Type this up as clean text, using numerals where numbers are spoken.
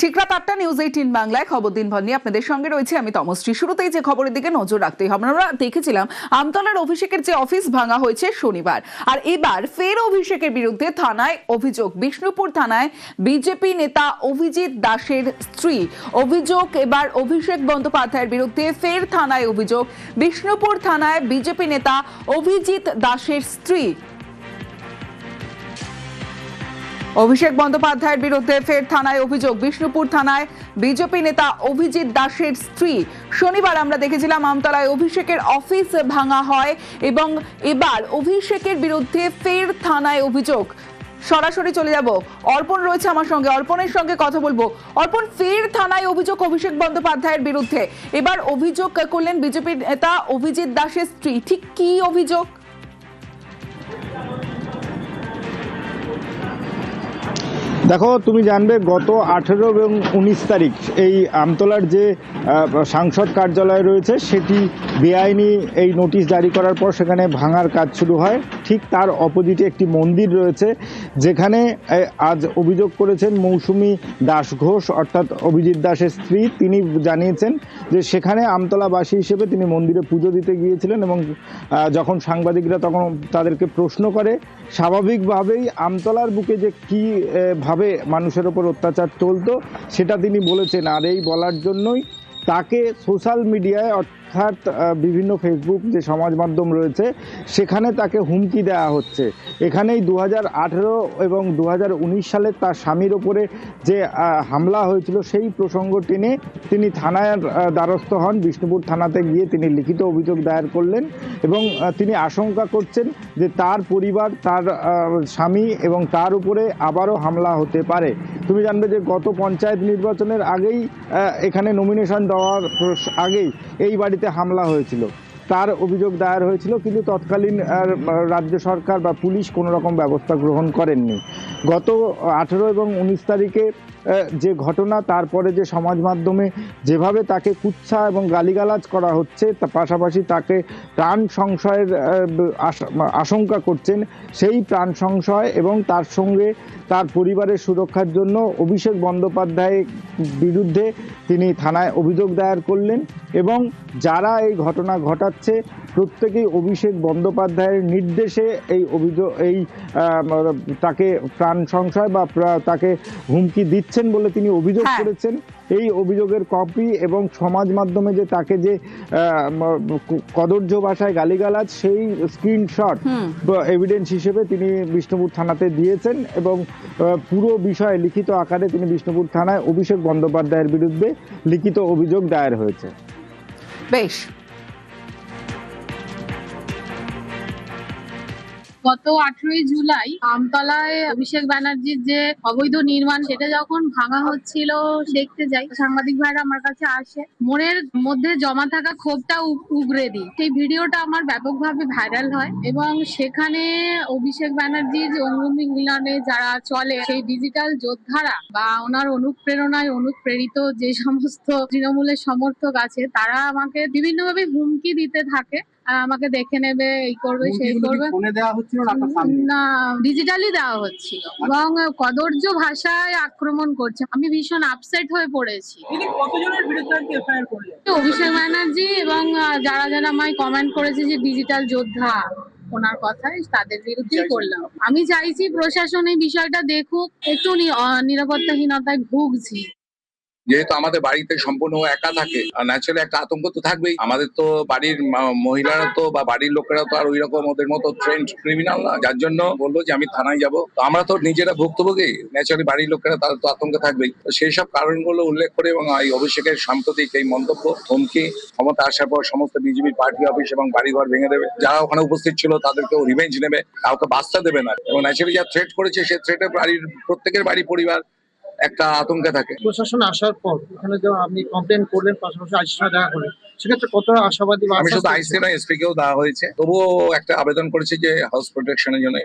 ঠিক রাত 8টা নিউজ 18 বাংলায় খবর দিনভর নিয়ে আপনাদের সঙ্গে রয়েছে আমি তমশ্রী। শুরুতেই যে খবরের দিকে নজর রাখতেই হবে, আমরা দেখেছিলাম আমতলার অভিষেকের যে অফিস ভাঙা হয়েছে শনিবার, আর এবার ফের অভিষেকের বিরুদ্ধে থানায় অভিযোগ। বিষ্ণুপুর থানায় বিজেপি নেতা অভিজিৎ দাসের স্ত্রী অভিযোগ, এবার অভিষেক বন্দ্যোপাধ্যায়ের বিরুদ্ধে ফের থানায় অভিযোগ। বিষ্ণুপুর থানায় বিজেপি নেতা অভিজিৎ দাসের স্ত্রী অভিষেক বন্দ্যোপাধ্যায়ের বিরুদ্ধে ফের থানায় অভিযোগ। বিষ্ণুপুর থানায় বিজেপি নেতা অভিজিৎ দাসের স্ত্রী। শনিবার আমরা দেখেছিলাম আমতলায় অভিষেকের অফিস ভাঙা হয় এবং এবার অভিষেকের বিরুদ্ধে ফের থানায় অভিযোগ। সরাসরি চলে যাব, অর্পণ রয়েছে আমার সঙ্গে, অর্পণের সঙ্গে কথা বলবো। অর্পণ, ফের থানায় অভিযোগ অভিষেক বন্দ্যোপাধ্যায়ের বিরুদ্ধে, এবার অভিযোগ করলেন বিজেপি নেতা অভিজিৎ দাসের স্ত্রী, ঠিক কি অভিযোগ? দেখো, তুমি জানবে গত 18 এবং 19 তারিখ এই আমতলার যে সাংসদ কার্যালয় রয়েছে সেটি বেআইনি এই নোটিশ জারি করার পর সেখানে ভাঙার কাজ শুরু হয়। ঠিক তার অপোজিটে একটি মন্দির রয়েছে যেখানে আজ অভিযোগ করেছেন মৌসুমী দাস ঘোষ, অর্থাৎ অভিজিৎ দাসের স্ত্রী। তিনি জানিয়েছেন যে সেখানে আমতলাবাসী হিসেবে তিনি মন্দিরে পুজো দিতে গিয়েছিলেন এবং যখন সাংবাদিকরা তখন তাদেরকে প্রশ্ন করে, স্বাভাবিকভাবেই আমতলার বুকে যে কী ভাবে মানুষের ওপর অত্যাচার চলতো সেটা তিনি বলেছেন। আর এই বলার জন্যই তাকে সোশ্যাল মিডিয়ায় অর্থাৎ বিভিন্ন ফেসবুক যে সমাজ মাধ্যম রয়েছে সেখানে তাকে হুমকি দেওয়া হচ্ছে। এখানেই 2018 এবং 2019 সালে তার স্বামীর ওপরে যে হামলা হয়েছিল সেই প্রসঙ্গ টেনে তিনি থানার দ্বারস্থ হন। বিষ্ণুপুর থানাতে গিয়ে তিনি লিখিত অভিযোগ দায়ের করলেন এবং তিনি আশঙ্কা করছেন যে তার পরিবার, তার স্বামী এবং তার উপরে আবারও হামলা হতে পারে। তুমি জানবে যে গত পঞ্চায়েত নির্বাচনের আগেই এখানে নমিনেশন দেওয়ার আগেই এই বাড়িতে হামলা হয়েছিল, তার অভিযোগ দায়ের হয়েছিল, কিন্তু তৎকালীন রাজ্য সরকার বা পুলিশ কোনো রকম ব্যবস্থা গ্রহণ করেননি। গত 18 এবং 19 তারিখে যে ঘটনা, তারপরে যে সমাজ মাধ্যমে যেভাবে তাকে কুৎসা এবং গালিগালাজ করা হচ্ছে, তার পাশাপাশি তাকে প্রাণ সংশয়ের আশঙ্কা করছেন, সেই প্রাণ সংশয় এবং তার সঙ্গে তার পরিবারের সুরক্ষার জন্য অভিষেক বন্দ্যোপাধ্যায়ের বিরুদ্ধে তিনি থানায় অভিযোগ দায়ের করলেন এবং যারা এই ঘটনা ঘটাচ্ছে প্রত্যেকেই অভিষেক বন্দ্যোপাধ্যায়ের নির্দেশে এই তাকে প্রাণ সংশয় বা তাকে হুমকি দিচ্ছেন বলে তিনি অভিযোগ করেছেন। এই অভিযোগের কপি এবং সমাজ মাধ্যমে যে তাকে যে কদর্য ভাষায় গালিগালাজ, সেই স্ক্রিনশট এভিডেন্স হিসেবে তিনি বিষ্ণুপুর থানাতে দিয়েছেন এবং পুরো বিষয়ে লিখিত আকারে তিনি বিষ্ণুপুর থানায় অভিষেক বন্দ্যোপাধ্যায়ের বিরুদ্ধে লিখিত অভিযোগ দায়ের হয়েছে। বেশ, গত 18ই জুলাই আমতলায় অভিষেক ব্যানার্জির যে অবৈধ নির্মাণ সেটা যখন ভাঙা হচ্ছিল দেখতে যাই, সাংবাদিক ভাইরা আমার কাছে আসে, মনের মধ্যে জমা থাকা ক্ষোভটা উগরে দিই। সেই ভিডিওটা আমার ব্যাপকভাবে ভাইরাল হয় এবং সেখানে অভিষেক ব্যানার্জির অঙ্গুলি মিলনে যারা চলে সেই ডিজিটাল যোদ্ধারা বা ওনার অনুপ্রেরণায় অনুপ্রেরিত যে সমস্ত তৃণমূলের সমর্থক আছে তারা আমাকে বিভিন্নভাবে হুমকি দিতে থাকে, আমাকে দেখে নেবে, এই করবে সেই করবে। না, ডিজিটালি দেওয়া হচ্ছিল এবং কদর্য ভাষায় আক্রমণ করছে। আমি ভীষণ আপসেট হয়ে পড়েছি। অভিষেক ব্যানার্জি এবং যারা যারা আমায় কমেন্ট করেছে যে ডিজিটাল যোদ্ধা ওনার কথায়, তাদের বিরুদ্ধেই করলাম। আমি চাইছি প্রশাসন এই বিষয়টা দেখুক, একটু নিরাপত্তাহীনতায় ভুগছি। যেহেতু আমাদের বাড়িতে সম্পূর্ণ একা থাকে, ন্যাচারালি একটা আতঙ্ক তো থাকবেই। আমাদের তো বাড়ির মহিলারা তো বা বাড়ির লোকেরা তো আর ওই রকম ওদের মতো ট্রেন্ড ক্রিমিনাল না, যার জন্য বললো যে আমি থানায় যাব। তো আমরা তো নিজেরা ভুক্তভোগী, ন্যাচারালি বাড়ির লোকেরা তাদের তো আতঙ্ক থাকবেই। সেই সব কারণগুলো উল্লেখ করে এবং এই অভিষেকের সাম্প্রতিক এই মন্তব্য, হুমকি, ক্ষমতা আসার পর সমস্ত বিজেপি পার্টি অফিস এবং বাড়িঘর ভেঙে দেবে, যারা ওখানে উপস্থিত ছিল তাদেরকেও রিভেঞ্জ নেবে, কাউকে বাঁচতে দেবে না। এবং ন্যাচারালি যা থ্রেট করেছে সেই থ্রেটে বাড়ির প্রত্যেকের বাড়ি পরিবার একটা আতঙ্কে থাকে। প্রশাসন আসার পর এখানে যে আপনি কমপ্লেন করলেন, পাশাপাশি আইসির সঙ্গে দেখা করলেন, সেক্ষেত্রে কতটা আশাবাদী? আমি শুধু আইসি নয়, এসপি কেও দেওয়া হয়েছে, তবুও একটা আবেদন করেছি যে হাউস প্রোটেকশনের জন্য